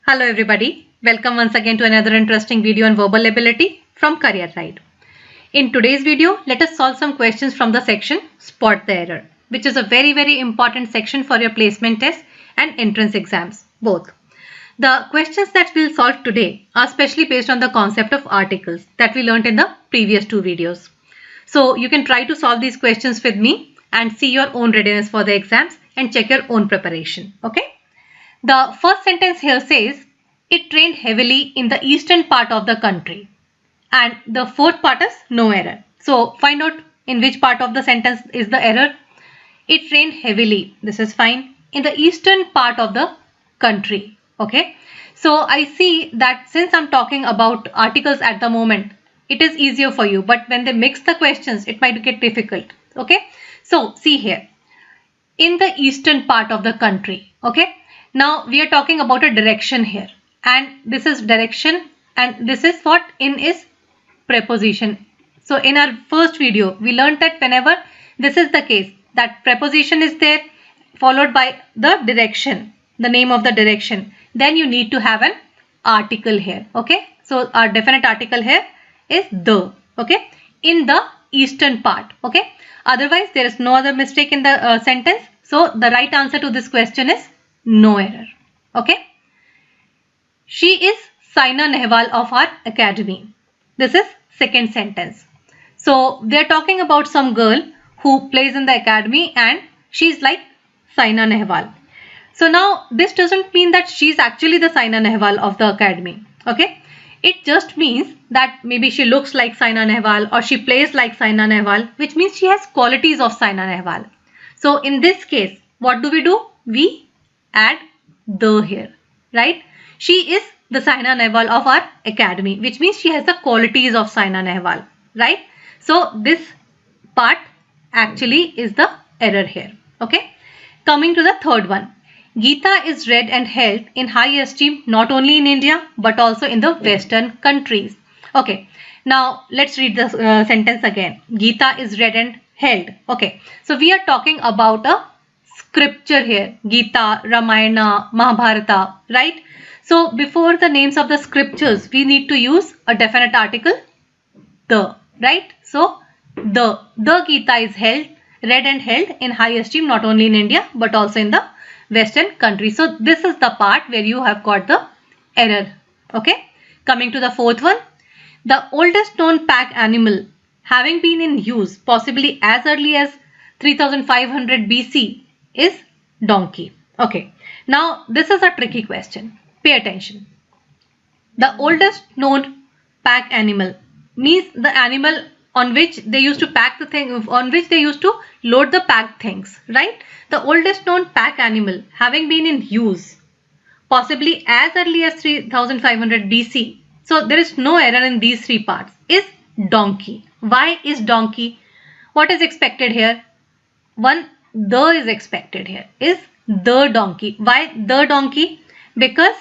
Hello everybody, welcome once again to another interesting video on verbal ability from Career Ride. In today's video, let us solve some questions from the section Spot the Error, which is a very important section for your placement test and entrance exams, both. The questions that we'll solve today are specially based on the concept of articles that we learned in the previous two videos. So you can try to solve these questions with me and see your own readiness for the exams and check your own preparation, okay? The first sentence here says, it rained heavily in the eastern part of the country. And the fourth part is no error. So find out in which part of the sentence is the error. It rained heavily. This is fine. In the eastern part of the country. Okay. So I see that since I'm talking about articles at the moment, it is easier for you. But when they mix the questions, it might get difficult. Okay. So see here. In the eastern part of the country. Okay. Now we are talking about a direction here, and this is direction, and this is what in is preposition. So in our first video, we learned that whenever this is the case, that preposition is there followed by the direction, the name of the direction, then you need to have an article here. Okay. So our definite article here is the, okay, in the eastern part. Okay. Otherwise, there is no other mistake in the sentence. So the right answer to this question is no error. Okay. She is Saina Nehwal of our academy. This is second sentence. So they are talking about some girl who plays in the academy and she's like Saina Nehwal. So now this doesn't mean that she's actually the Saina Nehwal of the academy. Okay. It just means that maybe she looks like Saina Nehwal or she plays like Saina Nehwal, which means she has qualities of Saina Nehwal. So in this case, what do? We add the here, right? She is the Saina Nehwal of our academy, which means she has the qualities of Saina Nehwal, right? So this part actually is the error here, okay? Coming to the third one. Geeta is read and held in high esteem not only in India but also in the Western countries. Okay, now let's read the sentence again. Geeta is read and held. Okay, so we are talking about a scripture here, Gita, Ramayana, Mahabharata, right? So before the names of the scriptures, we need to use a definite article, the, right? So the Gita is held, read and held in high esteem not only in India but also in the Western countries. So this is the part where you have got the error. Okay. Coming to the fourth one, the oldest known pack animal having been in use possibly as early as 3500 BC is donkey. Okay. Now this is a tricky question. Pay attention. The oldest known pack animal means the animal on which they used to pack the thing, on which they used to load the packed things, right? The oldest known pack animal having been in use possibly as early as 3500 BC. So there is no error in these three parts, is donkey. Why is donkey? What is expected here? One, the is expected here, is the donkey. Why the donkey? Because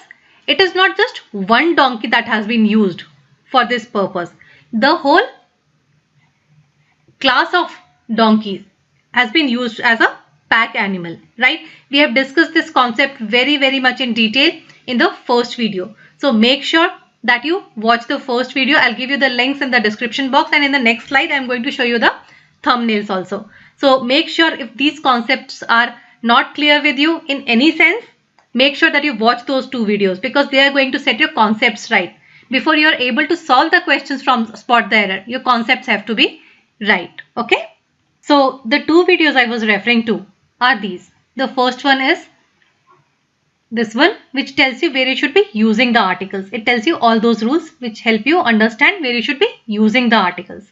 it is not just one donkey that has been used for this purpose. The whole class of donkeys has been used as a pack animal, right? We have discussed this concept very much in detail in the first video. So make sure that you watch the first video. I'll give you the links in the description box, and in the next slide I'm going to show you the thumbnails also. So make sure if these concepts are not clear with you in any sense, make sure that you watch those two videos because they are going to set your concepts right. Before you are able to solve the questions from Spot the Error, your concepts have to be right. Okay. So the two videos I was referring to are these. The first one is this one, which tells you where you should be using the articles. It tells you all those rules which help you understand where you should be using the articles.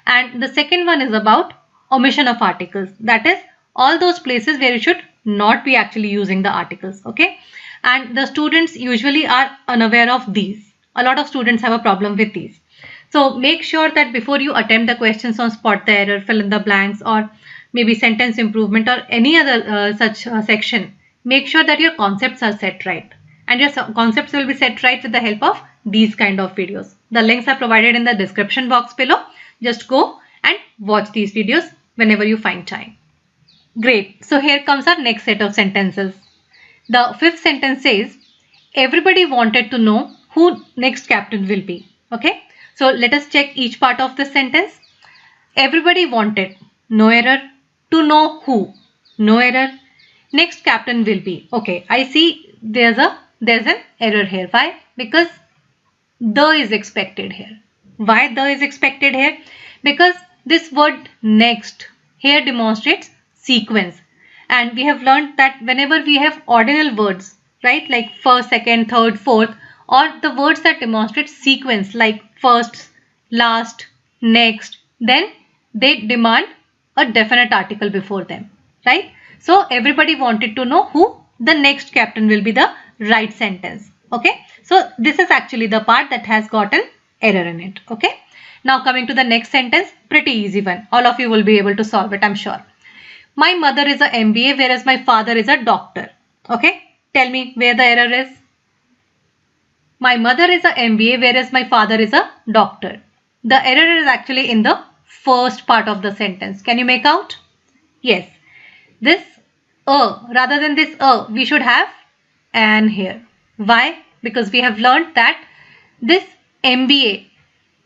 And the second one is about omission of articles. That is all those places where you should not be actually using the articles. Okay. And the students usually are unaware of these. A lot of students have a problem with these. So make sure that before you attempt the questions on Spot the Error, fill in the blanks, or maybe sentence improvement or any other such section, make sure that your concepts are set right. And your concepts will be set right with the help of these kind of videos. The links are provided in the description box below. Just go and watch these videos whenever you find time. Great. So here comes our next set of sentences. The fifth sentence says, everybody wanted to know who next captain will be. Okay, so let us check each part of the sentence. Everybody wanted, no error. To know who, no error. Next captain will be. Okay, I see there's an error here. Why? Because the is expected here. Why the is expected here? Because this word next here demonstrates sequence, and we have learned that whenever we have ordinal words, right, like first, second, third, fourth, or the words that demonstrate sequence like first, last, next, then they demand a definite article before them, right? So everybody wanted to know who the next captain will be, the right sentence. Okay, so this is actually the part that has got an error in it. Okay, now coming to the next sentence, pretty easy one. All of you will be able to solve it, I'm sure. My mother is a MBA whereas my father is a doctor. Okay, tell me where the error is. My mother is a MBA whereas my father is a doctor. The error is actually in the first part of the sentence. Can you make out? Yes. This rather than this we should have an here. Why? Because we have learned that this MBA,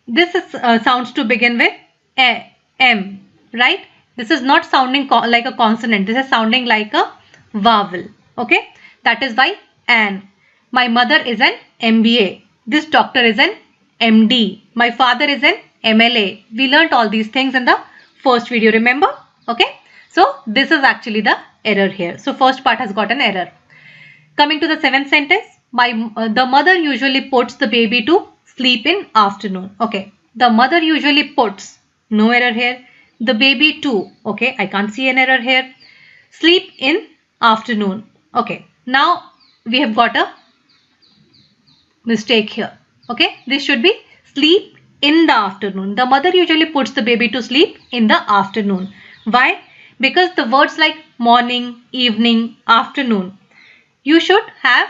this is sounds to begin with M, right? This is not sounding like a consonant. This is sounding like a vowel. Okay, that is why an. My mother is an MBA. This doctor is an MD. My father is an MLA. We learnt all these things in the first video, remember? Okay, so this is actually the error here. So first part has got an error. Coming to the seventh sentence, the mother usually puts the baby to sleep in afternoon. Okay, the mother usually puts, no error here. The baby too. Okay, I can't see an error here. Sleep in afternoon. Okay, now we have got a mistake here. Okay, this should be sleep in the afternoon. The mother usually puts the baby to sleep in the afternoon. Why? Because the words like morning, evening, afternoon, you should have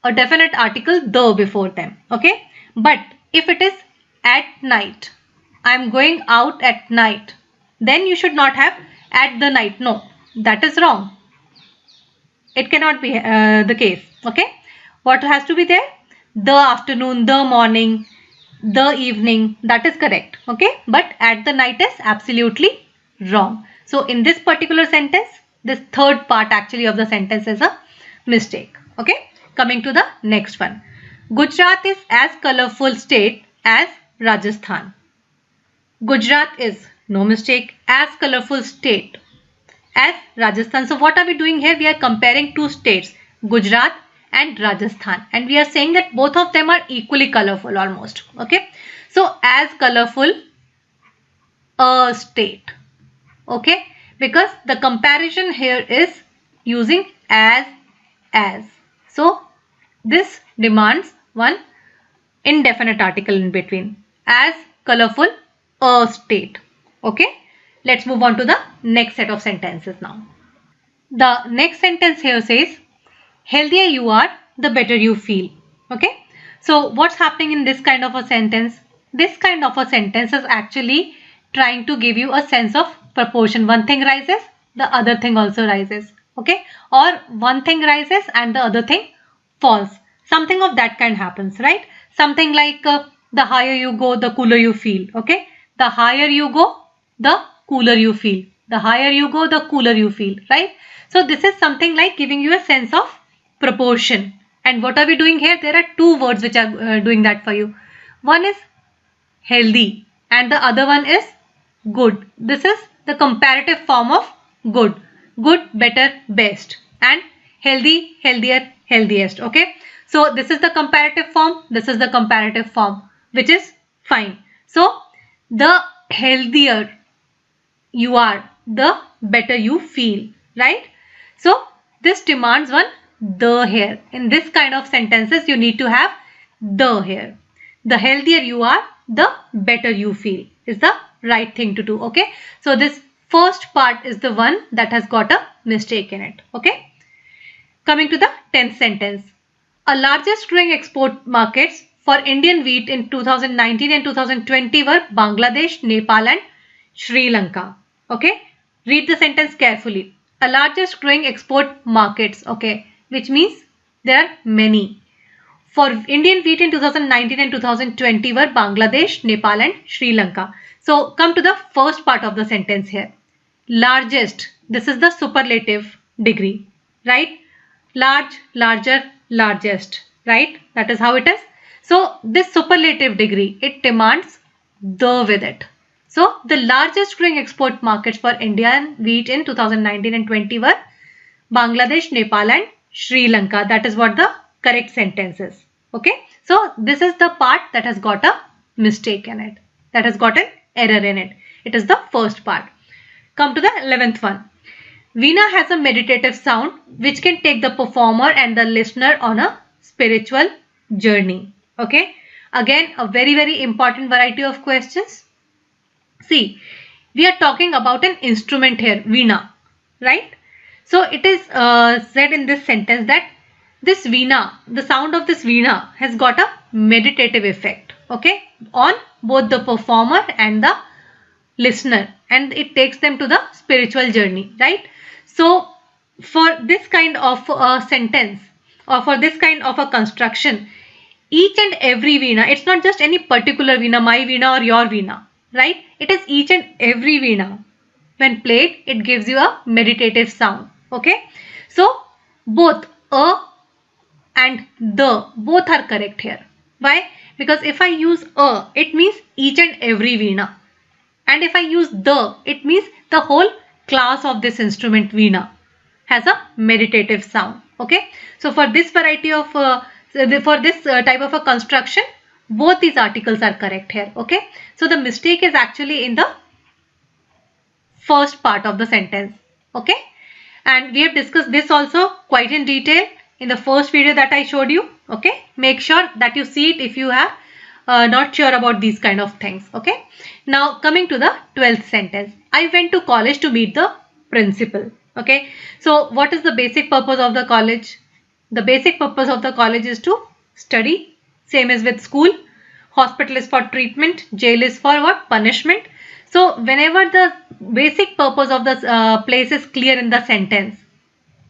a definite article the before them. Okay, but if it is at night, I am going out at night, then you should not have at the night. No, that is wrong. It cannot be the case. Okay, what has to be there? The afternoon, the morning, the evening, that is correct. Okay, but at the night is absolutely wrong. So in this particular sentence, this third part actually of the sentence is a mistake. Okay, coming to the next one. Gujarat is as colorful state as Rajasthan. Gujarat is, no mistake, as colorful state as Rajasthan. So what are we doing here? We are comparing two states, Gujarat and Rajasthan, and we are saying that both of them are equally colorful almost. Okay, so as colorful a state. Okay, because the comparison here is using as. So this demands one indefinite article in between. As colorful a state. Okay, let's move on to the next set of sentences now. The next sentence here says, healthier you are, the better you feel. Okay, so what's happening in this kind of a sentence? This kind of a sentence is actually trying to give you a sense of proportion. One thing rises, the other thing also rises. Okay, or one thing rises and the other thing falls. Something of that kind happens, right? Something like the higher you go, the cooler you feel. Okay, the higher you go, the cooler you feel. The higher you go, the cooler you feel, right? So this is something like giving you a sense of proportion. And what are we doing here? There are two words which are doing that for you. One is healthy and the other one is good. This is the comparative form of good. Good, better, best, and healthy, healthier, healthiest. Okay, so this is the comparative form, this is the comparative form, which is fine. So the healthier you are, the better you feel, right? So this demands one the here. In this kind of sentences you need to have the here. The healthier you are, the better you feel is the right thing to do. Okay, so this first part is the one that has got a mistake in it. Okay, coming to the 10th sentence. Our largest growing export markets for Indian wheat in 2019 and 2020 were Bangladesh, Nepal and Sri Lanka. Okay, read the sentence carefully. Our largest growing export markets, okay, which means there are many. For Indian wheat in 2019 and 2020 were Bangladesh, Nepal and Sri Lanka. So come to the first part of the sentence here. Largest, this is the superlative degree, right? Large, larger, largest, right? That is how it is. So this superlative degree, it demands the with it. So the largest growing export markets for Indian wheat in 2019 and 20 were Bangladesh, Nepal and Sri Lanka. That is what the correct sentence is. Okay. So this is the part that has got a mistake in it. That has got an error in it. It is the first part. Come to the 11th one. Veena has a meditative sound which can take the performer and the listener on a spiritual journey. Okay. Again, a very important variety of questions. See, we are talking about an instrument here, Veena, right? So it is said in this sentence that this Veena, the sound of this Veena has got a meditative effect, okay, on both the performer and the listener, and it takes them to the spiritual journey, right? So for this kind of a sentence or for this kind of a construction, each and every Veena, it's not just any particular Veena, my Veena or your Veena, right? It is each and every Veena. When played, it gives you a meditative sound, okay? So both a and the, both are correct here. Why? Because if I use a, it means each and every Veena. And if I use the, it means the whole class of this instrument Veena has a meditative sound. Okay. So for this variety of, for this type of a construction, both these articles are correct here. Okay. So the mistake is actually in the first part of the sentence. Okay. And we have discussed this also quite in detail in the first video that I showed you. Okay. Make sure that you see it if you have not sure about these kind of things. Okay. Now coming to the 12th sentence. I went to college to meet the principal. Okay. So what is the basic purpose of the college? The basic purpose of the college is to study. Same as with school. Hospital is for treatment. Jail is for what? Punishment. So whenever the basic purpose of the place is clear in the sentence,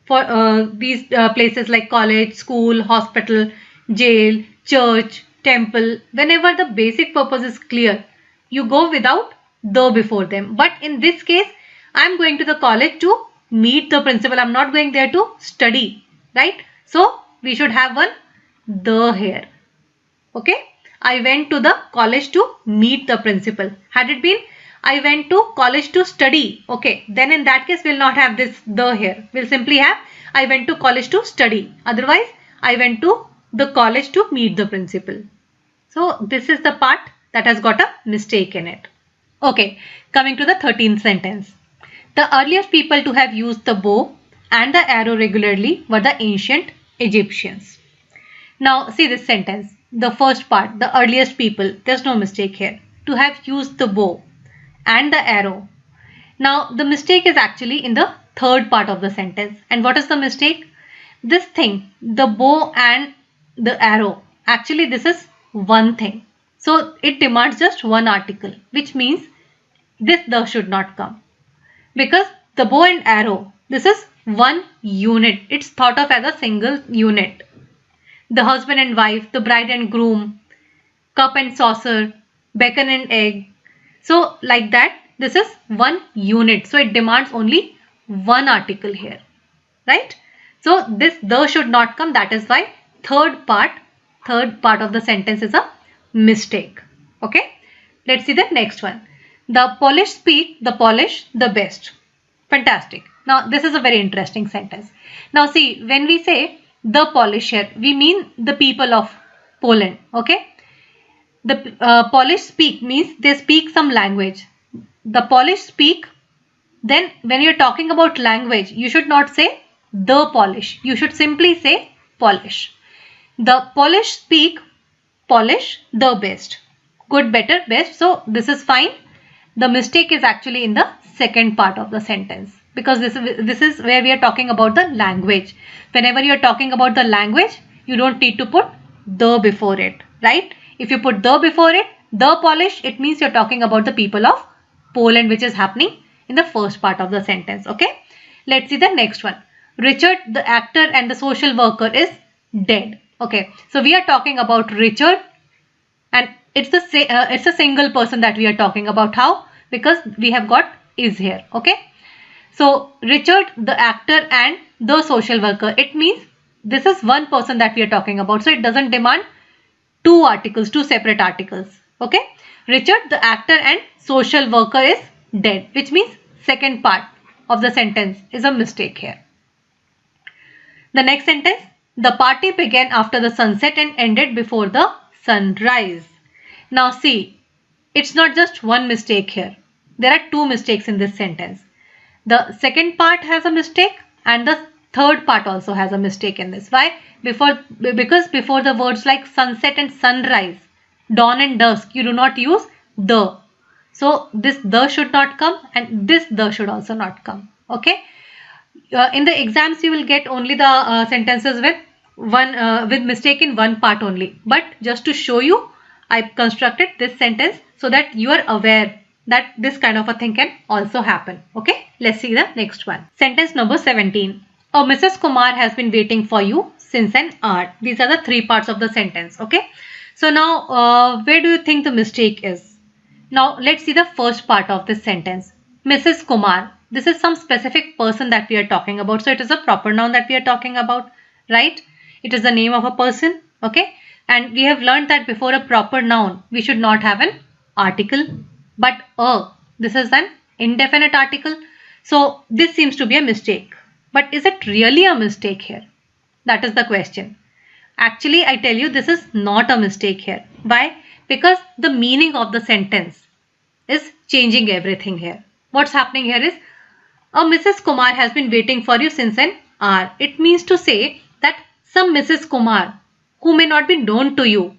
for these places like college, school, hospital, jail, church, temple, whenever the basic purpose is clear, you go without the before them. But in this case, I am going to the college to meet the principal. I am not going there to study, right? So we should have one the here. Okay. I went to the college to meet the principal. Had it been I went to college to study, okay, then in that case we'll not have this the here. We'll simply have I went to college to study. Otherwise, I went to the college to meet the principal. So this is the part that has got a mistake in it. Okay, coming to the 13th sentence. The earliest people to have used the bow and the arrow regularly were the ancient Egyptians. Now see this sentence. The first part, the earliest people, there's no mistake here. To have used the bow and the arrow. Now the mistake is actually in the third part of the sentence. And what is the mistake? This thing, the bow and the arrow, actually this is one thing. So it demands just one article, which means this the should not come. Because the bow and arrow, this is one unit. It's thought of as a single unit. The husband and wife, the bride and groom, cup and saucer, bacon and egg. So like that, this is one unit. So it demands only one article here, right? So this the should not come. That is why third part of the sentence is a mistake. Okay. Let's see the next one. The Polish speak the Polish the best. Fantastic. Now this is a very interesting sentence. Now see, when we say the Polish here, we mean the people of Poland. Okay. The Polish speak means they speak some language. The Polish speak, then when you're talking about language, you should not say the Polish. You should simply say Polish. The Polish speak Polish the best. Good, better, best. So this is fine. The mistake is actually in the second part of the sentence. Because this is where we are talking about the language. Whenever you are talking about the language, you don't need to put the before it, right? If you put the before it, the Polish, it means you're talking about the people of Poland, which is happening in the first part of the sentence. Okay. Let's see the next one. Richard, the actor and the social worker, is dead. Okay, so we are talking about Richard, and it's a single person that we are talking about. How? Because we have got is here. Okay, so Richard, the actor, and the social worker. It means this is one person that we are talking about. So it doesn't demand two articles, two separate articles. Okay, Richard, the actor, and social worker is dead, which means second part of the sentence is a mistake here. The next sentence, the party began after the sunset and ended before the sunrise. Now see, it's not just one mistake here. There are two mistakes in this sentence. The second part has a mistake and the third part also has a mistake in this. Why? Because before the words like sunset and sunrise, dawn and dusk, you do not use the. So this the should not come and this the should also not come. Okay. In the exams you will get only the sentences with with mistake in one part only. But just to show you, I constructed this sentence so that you are aware that this kind of a thing can also happen. Okay, let's see the next one. Sentence number 17. Oh, Mrs. Kumar has been waiting for you since an hour. These are the three parts of the sentence. Okay, so now where do you think the mistake is? Now let's see the first part of this sentence. Mrs. Kumar. This is some specific person that we are talking about. So it is a proper noun that we are talking about, right? It is the name of a person. Okay, and we have learned that before a proper noun, we should not have an article. But this is an indefinite article. So this seems to be a mistake. But is it really a mistake here? That is the question. Actually, I tell you, this is not a mistake here. Why? Because the meaning of the sentence is changing everything here. What's happening here is, Mrs. Kumar has been waiting for you since an hour. It means to say that some Mrs. Kumar who may not be known to you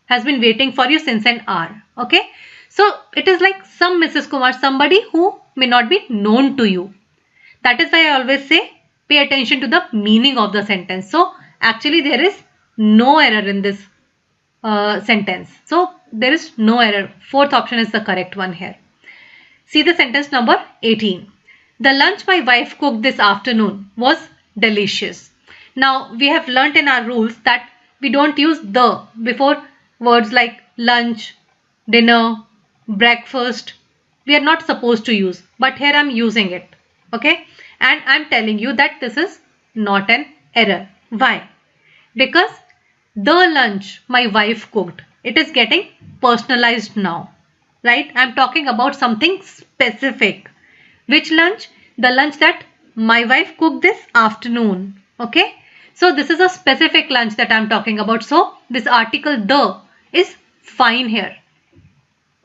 has been waiting for you since an hour. Okay. So it is like some Mrs. Kumar, somebody who may not be known to you. That is why I always say pay attention to the meaning of the sentence. So actually there is no error in this sentence. So there is no error. Fourth option is the correct one here. See the sentence number 18. The lunch my wife cooked this afternoon was delicious. Now we have learnt in our rules that we don't use the before words like lunch, dinner, breakfast. We are not supposed to use, but here I am using it. Okay, and I am telling you that this is not an error. Why? Because the lunch my wife cooked, it is getting personalized now, right? I am talking about something specific. Which lunch? The lunch that my wife cooked this afternoon. Okay, so this is a specific lunch that I am talking about. So this article the is fine here.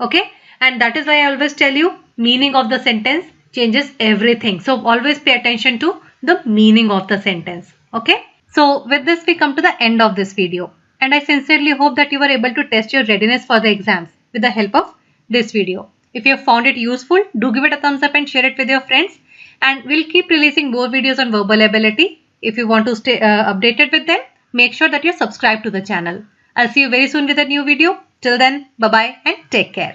Okay, and that is why I always tell you meaning of the sentence changes everything. So always pay attention to the meaning of the sentence. Okay, so with this we come to the end of this video, and I sincerely hope that you were able to test your readiness for the exams with the help of this video. If you have found it useful, do give it a thumbs up and share it with your friends, and we'll keep releasing more videos on verbal ability. If you want to stay updated with them, make sure that you're subscribed to the channel. I'll see you very soon with a new video. Till then, bye bye and take care.